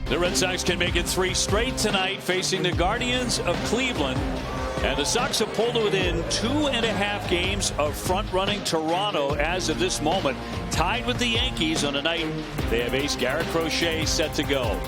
The Red Sox can make it 3 straight tonight, facing the Guardians of Cleveland. And the Sox have pulled within 2.5 games of front-running Toronto as of this moment, tied with the Yankees on a night they have ace Garrett Crochet set to go.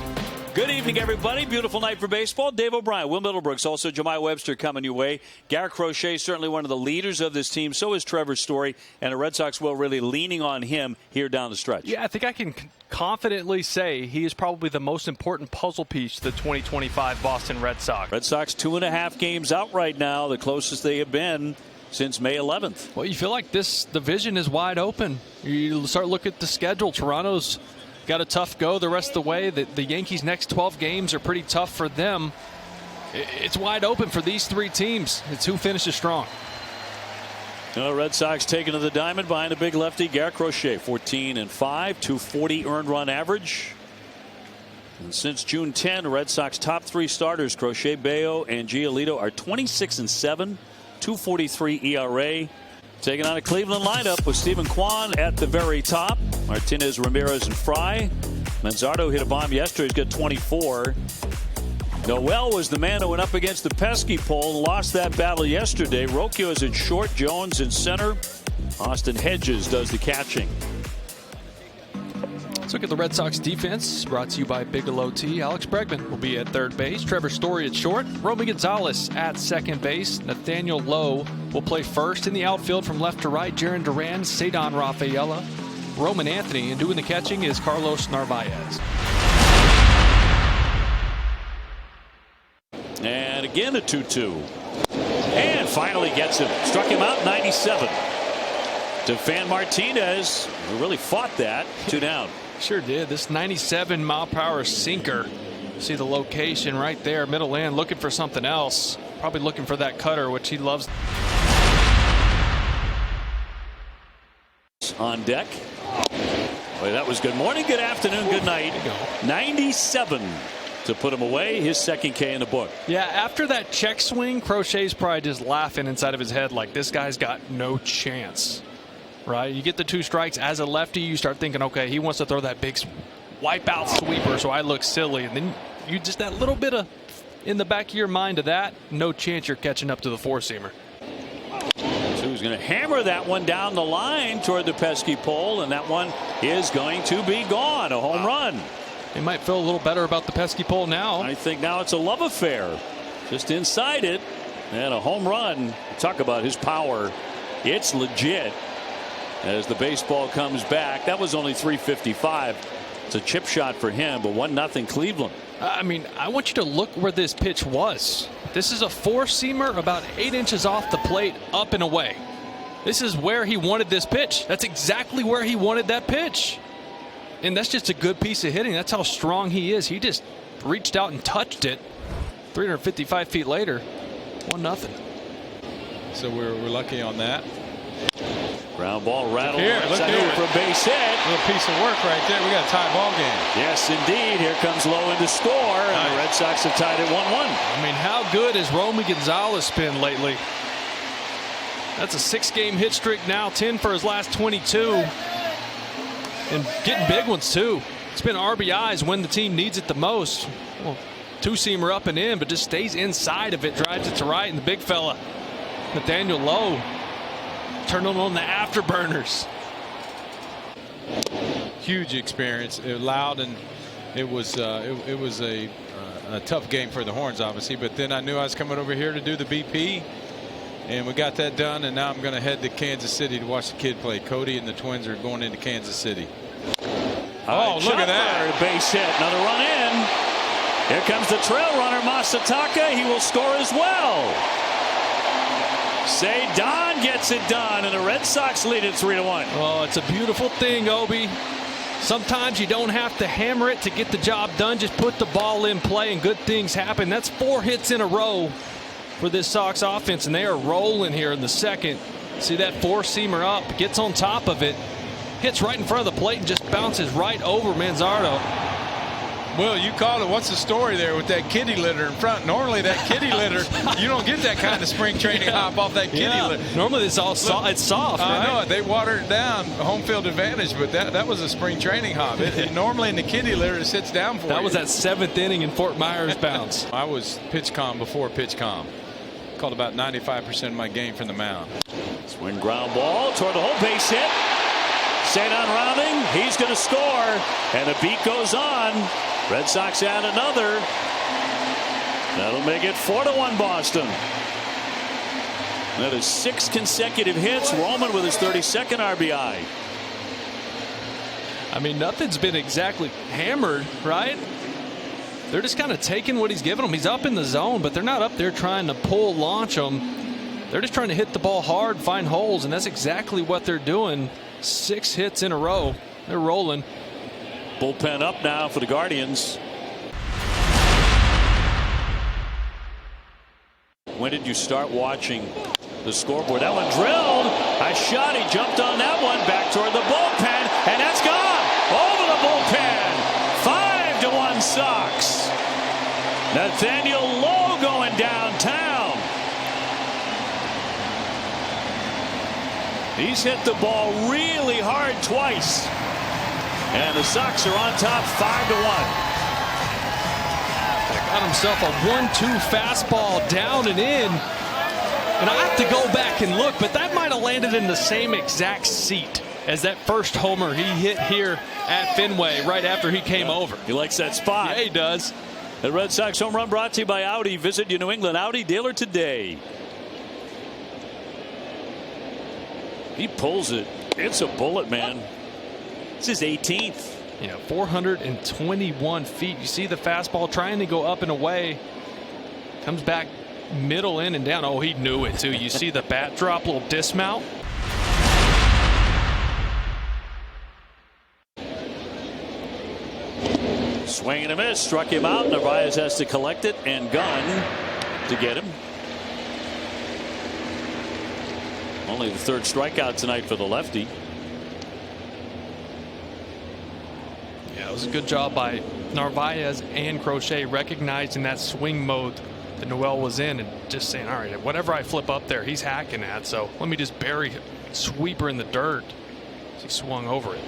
Good evening, everybody. Beautiful night for baseball. Dave O'Brien, Will Middlebrooks, also Jemai Webster coming your way. Garrett Crochet, certainly one of the leaders of this team. So is Trevor Story, and the Red Sox will really leaning on him here down the stretch. Yeah, I think I can confidently say he is probably the most important puzzle piece to the 2025 Boston Red Sox. Red Sox 2.5 games out right now, the closest they have been since May 11th. Well, you feel like this division is wide open. You start looking at the schedule. Toronto's got a tough go the rest of the way. The Yankees' next 12 games are pretty tough for them. It's wide open for these 3 teams. It's who finishes strong. The Red Sox taking to the diamond behind the big lefty Garrett Crochet, 14-5, 240 earned run average. And since June 10, the Red Sox top 3 starters, Crochet, Bayo, and Giolito, are 26-7, 2.43 ERA. Taking on a Cleveland lineup with Stephen Kwan at the very top. Martinez, Ramirez, and Fry. Manzardo hit a bomb yesterday. He's got 24. Noel was the man who went up against the pesky pole and lost that battle yesterday. Rocchio is in short, Jones in center. Austin Hedges does the catching. Let's look at the Red Sox defense, brought to you by Bigelow Tea. Alex Bregman will be at third base. Trevor Story at short. Romy Gonzalez at second base. Nathaniel Lowe will play first in the outfield from left to right. Jaron Duran, Cedon Rafaela, Roman Anthony, and doing the catching is Carlos Narvaez. And again a 2-2. And finally gets him. Struck him out 97. Defan Martinez, who really fought that. 2 down. Sure did. This 97 mile per hour sinker. See the location right there, middle end, looking for something else. Probably looking for that cutter, which he loves. On deck. Boy, that was good morning, good afternoon, good night. 97 to put him away. His second K in the book. Yeah, after that check swing, Crochet's probably just laughing inside of his head like this guy's got no chance. Right, you get the 2 strikes as a lefty, you start thinking, okay, he wants to throw that big wipeout sweeper, so I look silly. And then you just that little bit of in the back of your mind of that, no chance you're catching up to the 4-seamer. So he's going to hammer that one down the line toward the pesky pole, and that one is going to be gone. A home run. He might feel a little better about the pesky pole now. I think now it's a love affair. Just inside it, and a home run. Talk about his power. It's legit. As the baseball comes back, that was only 355. It's a chip shot for him, but 1-0 Cleveland. I mean, I want you to look where this pitch was. This is a 4-seamer about 8 inches off the plate, up and away. This is where he wanted this pitch. That's exactly where he wanted that pitch. And that's just a good piece of hitting. That's how strong he is. He just reached out and touched it. 355 feet later, 1-0. So we're lucky on that. Ground ball rattled. Here, look here. For a base hit. A little piece of work right there. We got a tie ball game. Yes, indeed. Here comes Lowe in to score, and the Red Sox have tied it 1-1. I mean, how good has Romy Gonzalez been lately? That's a 6-game hit streak now, 10 for his last 22. And getting big ones, too. It's been RBIs when the team needs it the most. Well, 2-seamer up and in, but just stays inside of it, drives it to right, and the big fella, Nathaniel Lowe, turning on the afterburners. Huge experience. It loud, and it was a tough game for the Horns, obviously. But then I knew I was coming over here to do the BP, and we got that done. And now I'm going to head to Kansas City to watch the kid play. Cody and the Twins are going into Kansas City. Oh, look at that! Base hit, another run in. Here comes the trail runner Masataka. He will score as well. Cedon gets it done, and the Red Sox lead it 3-1. Oh, it's a beautiful thing, Obi. Sometimes you don't have to hammer it to get the job done. Just put the ball in play, and good things happen. That's 4 hits in a row for this Sox offense, and they are rolling here in the second. See that 4-seamer up, gets on top of it, hits right in front of the plate, and just bounces right over Manzardo. Well, you called it. What's the story there with that kitty litter in front? Normally, that kitty litter, you don't get that kind of spring training hop off that kitty litter. Normally, it's all it's soft. I right? know it. They water it down, home field advantage, but that was a spring training hop. Normally in the kitty litter, it sits down for you. That was that 7th inning in Fort Myers bounce. I was pitch calm before pitch calm. Called about 95% of my game from the mound. Swing ground ball toward the home base hit. St. on rounding. He's going to score. And the beat goes on. Red Sox add another. That'll make it 4-1 Boston. That is 6 consecutive hits. Roman with his 32nd RBI. I mean, nothing's been exactly hammered, right? They're just kind of taking what he's giving them. He's up in the zone, but they're not up there trying to launch him. They're just trying to hit the ball hard, find holes, and that's exactly what they're doing. 6 hits in a row. They're rolling. Bullpen up now for the Guardians. When did you start watching the scoreboard? That one drilled. A shot. He jumped on that one. Back toward the bullpen. And that's gone. Over the bullpen. 5-1 Sox. Nathaniel Lowe going downtown. He's hit the ball really hard twice. And the Sox are on top 5-1. Got himself a 1-2 fastball down and in. And I have to go back and look, but that might have landed in the same exact seat as that first homer he hit here at Fenway right after he came over. He likes that spot. Yeah, he does. The Red Sox home run brought to you by Audi. Visit your New England Audi dealer today. He pulls it. It's a bullet, man. It's his 18th. Yeah, 421 feet. You see the fastball trying to go up and away. Comes back middle in and down. Oh, he knew it too. You see the bat drop, little dismount. Swing and a miss. Struck him out. Narvaez has to collect it and gun to get him. Only the 3rd strikeout tonight for the lefty. Yeah, it was a good job by Narvaez and Crochet recognizing that swing mode that Noel was in and just saying, all right, whatever I flip up there, he's hacking at. So let me just bury Sweeper in the dirt. He swung over it.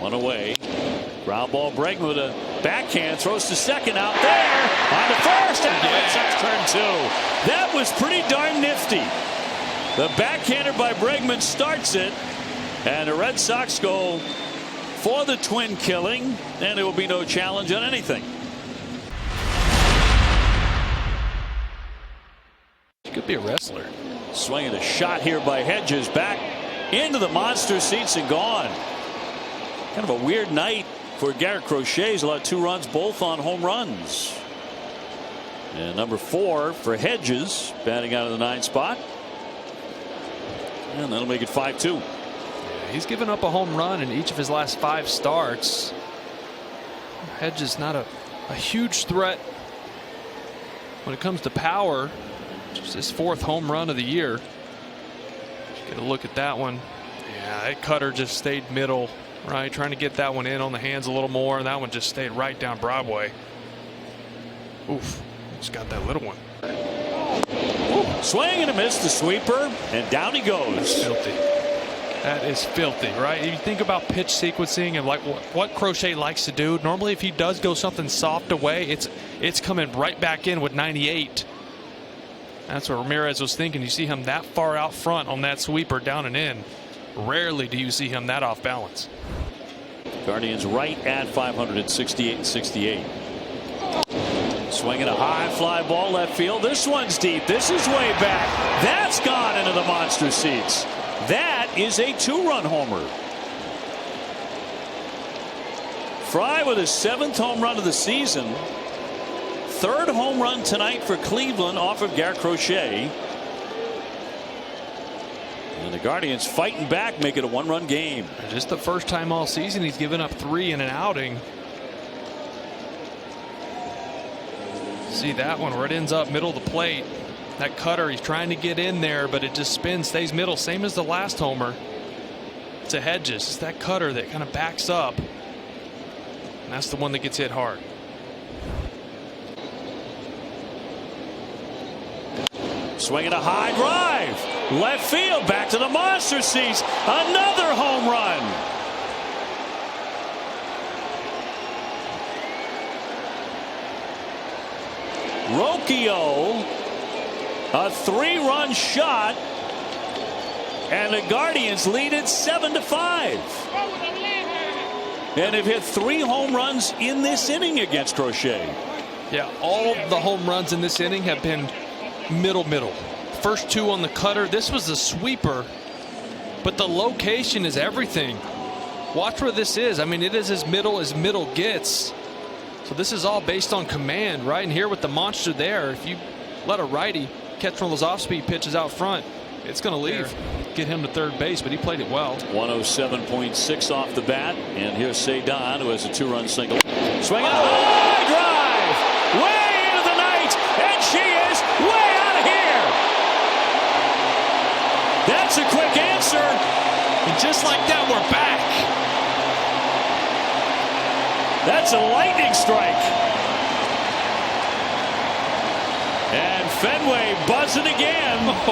One away. Ground ball. Bregman with a backhand. Throws to second out there. On to first. And the Red Sox turn 2. That was pretty darn nifty. The backhander by Bregman starts it. And the Red Sox go for the twin killing. And there will be no challenge on anything. He could be a wrestler. Swinging a shot here by Hedges. Back into the monster seats and gone. Kind of a weird night for Garrett Crochet. He's allowed 2 runs, both on home runs. And number 4 for Hedges, batting out of the 9th spot. And that'll make it 5-2. He's given up a home run in each of his last 5 starts. Hedges not a huge threat when it comes to power. Just his 4th home run of the year. Get a look at that one. Yeah, that cutter just stayed middle. Right, trying to get that one in on the hands a little more, and that one just stayed right down Broadway. Oof, just got that little one. Ooh, swing and a miss, the sweeper, and down he goes. That's filthy. That is filthy, right? You think about pitch sequencing and like what Crochet likes to do. Normally, if he does go something soft away, it's coming right back in with 98. That's what Ramirez was thinking. You see him that far out front on that sweeper down and in. Rarely do you see him that off balance. Guardians right at 568-68. Swinging a high fly ball left field. This one's deep. This is way back. That's gone into the monster seats. That is a 2-run homer. Fry with his 7th home run of the season. 3rd home run tonight for Cleveland off of Garrett Crochet. And the Guardians fighting back, make it a 1-run game. Just the first time all season he's given up 3 in an outing. See that one where it ends up middle of the plate. That cutter, he's trying to get in there, but it just spins, stays middle, same as the last homer. It's a Hedges. It's that cutter that kind of backs up. And that's the one that gets hit hard. Swinging a high drive. Left field, back to the monster seats. Another home run. Rocchio, a 3-run shot, and the Guardians lead it 7-5. And they've hit 3 home runs in this inning against Crochet. Yeah, all the home runs in this inning have been middle. First 2 on the cutter. This was a sweeper, but the location is everything. Watch where this is. I mean, it is as middle gets. So this is all based on command, right? And here with the monster there, if you let a righty catch one of those off-speed pitches out front, it's going to leave. Get him to third base, but he played it well. 107.6 off the bat, and here's Cedon, who has a 2-run single. Swinging a high drive, way into the night, and she is way out of here. That's a quick answer, And just like that, we're back. That's a lightning strike. And Fenway buzzing again. Well,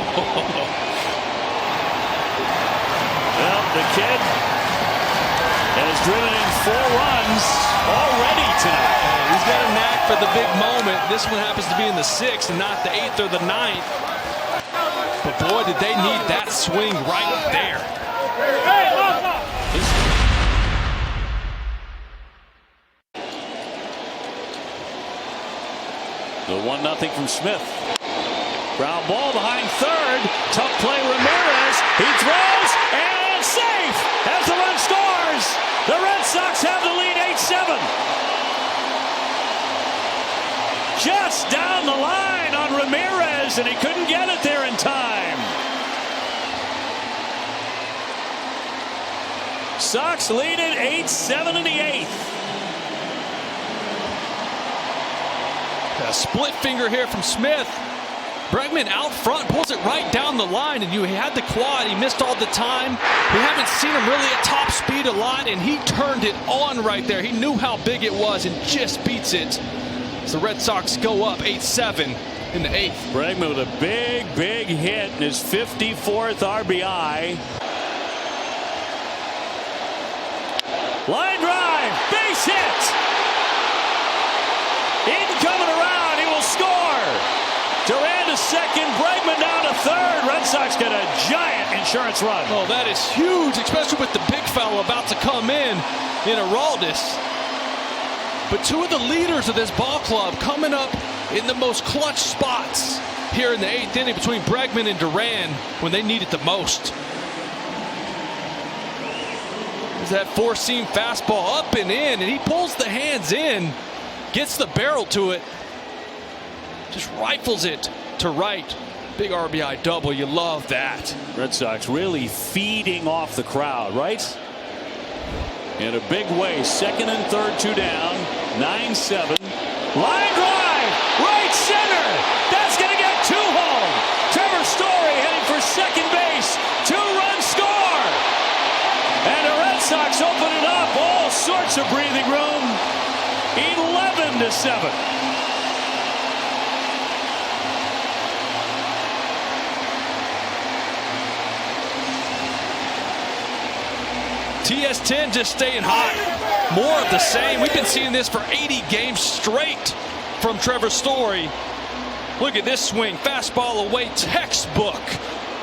the kid has driven in 4 runs already tonight. He's got a knack for the big moment. This one happens to be in the 6th and not the 8th or the 9th. But boy, did they need that swing right there. The 1-0 from Smith. Ground ball behind third. Tough play, Ramirez. He throws and safe as the run scores. The Red Sox have the lead 8-7. Just down the line on Ramirez, and he couldn't get it there in time. Sox lead it 8-7 in the 8th. A split finger here from Smith. Bregman out front pulls it right down the line, and he had the quad. He missed all the time. We haven't seen him really at top speed a lot, and he turned it on right there. He knew how big it was and just beats it. So the Red Sox go up 8-7 in the 8th. Bregman with a big hit in his 54th RBI. Line drive, base hit. Eden coming around, he will score. Duran to second, Bregman down to third. Red Sox get a giant insurance run. Oh, that is huge, especially with the big fella about to come in Araldis. But 2 of the leaders of this ball club coming up in the most clutch spots here in the 8th inning between Bregman and Duran when they need it the most. There's that 4-seam fastball up and in, and he pulls the hands in, gets the barrel to it, just rifles it to right. Big RBI double. You love that. Red Sox really feeding off the crowd, right? In a big way. 2nd and 3rd, 2 down. 9-7. Line drive, right center. That's going to get 2 home. Trevor Story heading for second base. 2-run score. And the Red Sox open it up. All sorts of breathing room. 11-7. TS10 just staying hot. More of the same. We've been seeing this for 80 games straight from Trevor Story. Look at this swing. Fastball away, textbook.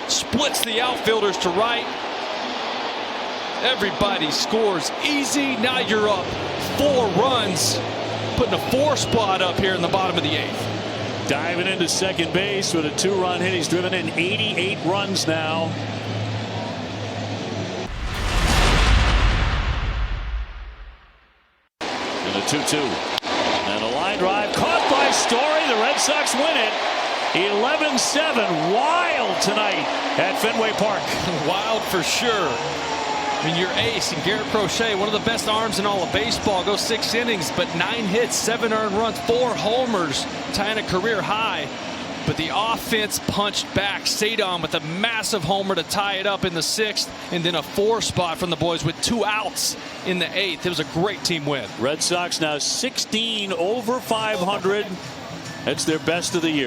Splits the outfielders to right. Everybody scores easy. Now you're up 4 runs. Putting a 4 spot up here in the bottom of the 8th. Diving into second base with a 2-run hit. He's driven in 88 runs now. And a 2-2. And a line drive caught by Story. The Red Sox win it. 11-7. Wild tonight at Fenway Park. Wild for sure. I mean, your ace and Garrett Crochet, one of the best arms in all of baseball, goes 6 innings, but 9 hits, 7 earned runs, 4 homers, tying a career high. But the offense punched back. Sadon with a massive homer to tie it up in the 6th, and then a 4 spot from the boys with 2 outs in the 8th. It was a great team win. Red Sox now 16 over 500. That's their best of the year.